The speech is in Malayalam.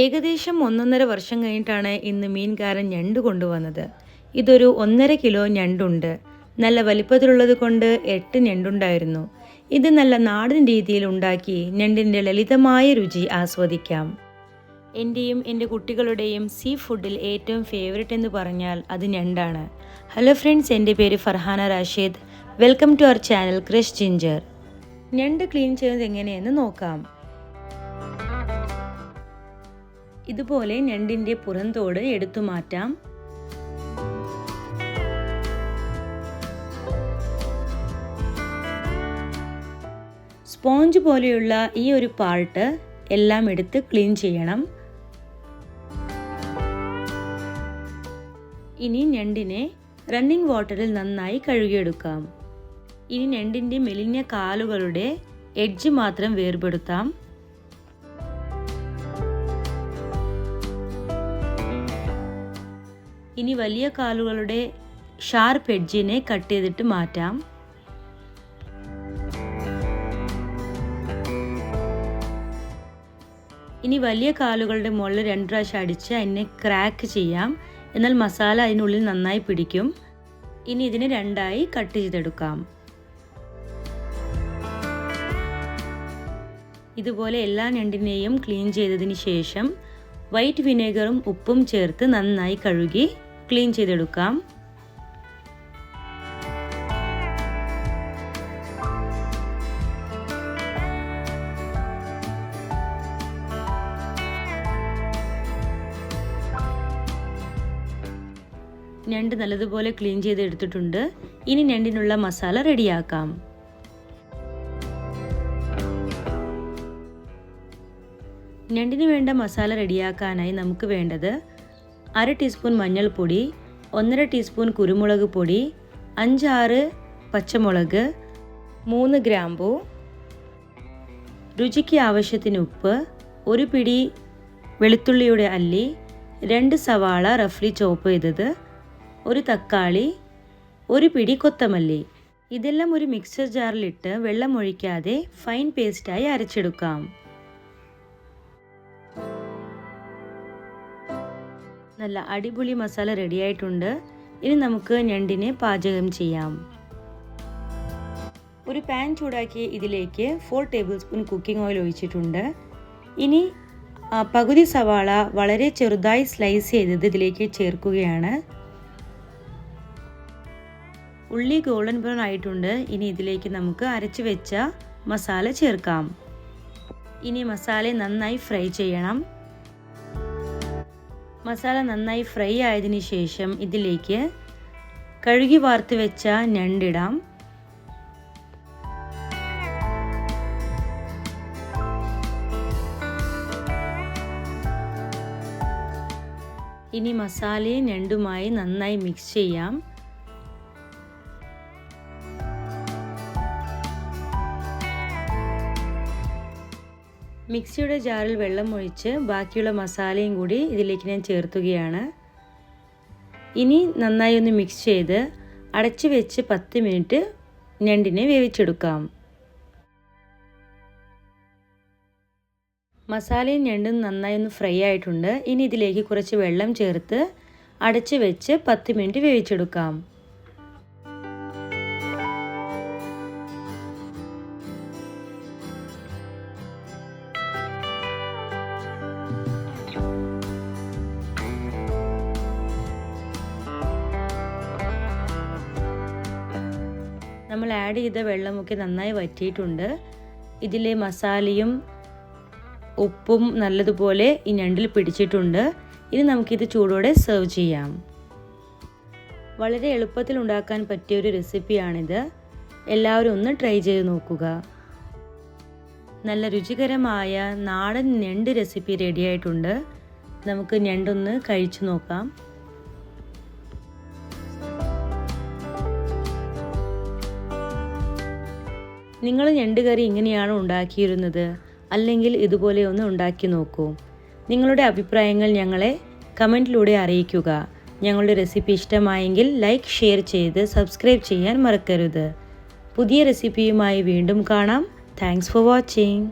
ഏകദേശം 1.5 വർഷം കഴിഞ്ഞിട്ടാണ് ഇന്ന് മീൻകാരൻ ഞണ്ട് കൊണ്ടുവന്നത്. ഇതൊരു 1.5 കിലോ ഞണ്ടുണ്ട്. നല്ല വലിപ്പത്തിലുള്ളത് കൊണ്ട് 8 ഞണ്ടുണ്ടായിരുന്നു. ഇത് നല്ല നാടൻ രീതിയിൽ ഉണ്ടാക്കി ഞണ്ടിൻ്റെ ലളിതമായ രുചി ആസ്വദിക്കാം. എൻ്റെയും എൻ്റെ കുട്ടികളുടെയും സീ ഫുഡിൽ ഏറ്റവും ഫേവറേറ്റ് എന്ന് പറഞ്ഞാൽ അത് ഞണ്ടാണ്. ഹലോ ഫ്രണ്ട്സ്, എൻ്റെ പേര് Farhana Rashid. Welcome to our channel crush ginger. ഞണ്ട് ക്ലീൻ ചെയ്യുന്നത് എങ്ങനെയെന്ന് നോക്കാം. ഇതുപോലെ ഞണ്ടിൻ്റെ പുറന്തോട് എടുത്തു മാറ്റാം. സ്പോഞ്ച് പോലെയുള്ള ഈ ഒരു പാർട്ട് എല്ലാം എടുത്ത് ക്ലീൻ ചെയ്യണം. ഇനി ഞണ്ടിനെ റണ്ണിംഗ് വാട്ടറിൽ നന്നായി കഴുകിയെടുക്കാം. ഇനി ഞണ്ടിൻ്റെ മെലിഞ്ഞ കാലുകളുടെ എഡ്ജ് മാത്രം വേർപെടുത്താം. ഇനി വലിയ കാലുകളുടെ ഷാർപ്പ് എഡ്ജിനെ കട്ട് ചെയ്തിട്ട് മാറ്റാം. ഇനി വലിയ കാലുകളുടെ മുകളിൽ 2 പ്രാവശ്യം അടിച്ച് അതിനെ ക്രാക്ക് ചെയ്യാം. എന്നാൽ മസാല അതിനുള്ളിൽ നന്നായി പിടിക്കും. ഇനി ഇതിനെ 2ആയി കട്ട് ചെയ്തെടുക്കാം. ഇതുപോലെ എല്ലാ ഞണ്ടിനെയും ക്ലീൻ ചെയ്തതിന് ശേഷം വൈറ്റ് വിനെഗറും ഉപ്പും ചേർത്ത് നന്നായി കഴുകി ക്ലീൻ ചെയ്തെടുക്കാം. ഞണ്ട് നല്ലതുപോലെ ക്ലീൻ ചെയ്തെടുത്തിട്ടുണ്ട്. ഇനി ഞണ്ടിനുള്ള മസാല റെഡിയാക്കാം. ഞണ്ടിന് വേണ്ട മസാല റെഡിയാക്കാനായി നമുക്ക് വേണ്ടത് 1/2 ടീസ്പൂൺ മഞ്ഞൾപ്പൊടി, 1.5 ടീസ്പൂൺ കുരുമുളക് പൊടി, 5-6 പച്ചമുളക്, 3 ഗ്രാമ്പൂ, രുചിക്ക് ആവശ്യത്തിന് ഉപ്പ്, 1 പിടി വെളുത്തുള്ളിയുടെ അല്ലി, 2 സവാള റഫ്ലി ചോപ്പ് ചെയ്തത്, 1 തക്കാളി, 1 പിടി കൊത്തമല്ലി. ഇതെല്ലാം ഒരു മിക്സർ ജാറിലിട്ട് വെള്ളം ഒഴിക്കാതെ ഫൈൻ പേസ്റ്റായി അരച്ചെടുക്കാം. നല്ല അടിപൊളി മസാല റെഡിയായിട്ടുണ്ട്. ഇനി നമുക്ക് ഞണ്ടിനെ പാചകം ചെയ്യാം. ഒരു പാൻ ചൂടാക്കി ഇതിലേക്ക് 4 ടേബിൾ സ്പൂൺ കുക്കിംഗ് ഓയിൽ ഒഴിച്ചിട്ടുണ്ട്. ഇനി പകുതി സവാള വളരെ ചെറുതായി സ്ലൈസ് ചെയ്തത് ഇതിലേക്ക് ചേർക്കുകയാണ്. ഉള്ളി ഗോൾഡൻ ബ്രൗൺ ആയിട്ടുണ്ട്. ഇനി ഇതിലേക്ക് നമുക്ക് അരച്ചു വെച്ച മസാല ചേർക്കാം. ഇനി മസാല നന്നായി ഫ്രൈ ചെയ്യണം. മസാല നന്നായി ഫ്രൈ ആയതിനു ശേഷം ഇതിലേക്ക് കഴുകി വാർത്ത് വെച്ച ഞണ്ടിടാം. ഇനി മസാലയും ഞണ്ടുമായി നന്നായി മിക്സ് ചെയ്യാം. മിക്സിയുടെ ജാറിൽ വെള്ളം ഒഴിച്ച് ബാക്കിയുള്ള മസാലയും കൂടി ഇതിലേക്ക് ഞാൻ ചേർത്തുകയാണ്. ഇനി നന്നായി ഒന്ന് മിക്സ് ചെയ്ത് അടച്ചു വെച്ച് 10 മിനിറ്റ് ഞണ്ടിനെ വേവിച്ചെടുക്കാം. മസാലയും ഞണ്ടും നന്നായി ഒന്ന് ഫ്രൈ ആയിട്ടുണ്ട്. ഇനി ഇതിലേക്ക് കുറച്ച് വെള്ളം ചേർത്ത് അടച്ചു വെച്ച് 10 മിനിറ്റ് വേവിച്ചെടുക്കാം. നമ്മൾ ആഡ് ചെയ്ത വെള്ളമൊക്കെ നന്നായി വറ്റിയിട്ടുണ്ട്. ഇതിലെ മസാലയും ഉപ്പും നല്ലതുപോലെ ഈ ഞണ്ടിൽ പിടിച്ചിട്ടുണ്ട്. ഇനി നമുക്കിത് ചൂടോടെ സെർവ് ചെയ്യാം. വളരെ എളുപ്പത്തിൽ ഉണ്ടാക്കാൻ പറ്റിയ ഒരു റെസിപ്പിയാണിത്. എല്ലാവരും ഒന്ന് ട്രൈ ചെയ്ത് നോക്കുക. നല്ല രുചികരമായ നാടൻ ഞണ്ട് റെസിപ്പി റെഡിയായിട്ടുണ്ട്. നമുക്ക് ഞണ്ടൊന്ന് കഴിച്ചു നോക്കാം. നിങ്ങൾ ഞണ്ട് കറി ഇങ്ങനെയാണോ ഉണ്ടാക്കിയിരുന്നത്? അല്ലെങ്കിൽ ഇതുപോലെ ഒന്ന് ഉണ്ടാക്കി നോക്കൂ. നിങ്ങളുടെ അഭിപ്രായങ്ങൾ ഞങ്ങളെ കമൻറ്റിലൂടെ അറിയിക്കുക. ഞങ്ങളുടെ റെസിപ്പി ഇഷ്ടമായെങ്കിൽ ലൈക്ക്, ഷെയർ ചെയ്ത് സബ്സ്ക്രൈബ് ചെയ്യാൻ മറക്കരുത്. പുതിയ റെസിപ്പിയുമായി വീണ്ടും കാണാം. Thanks for watching.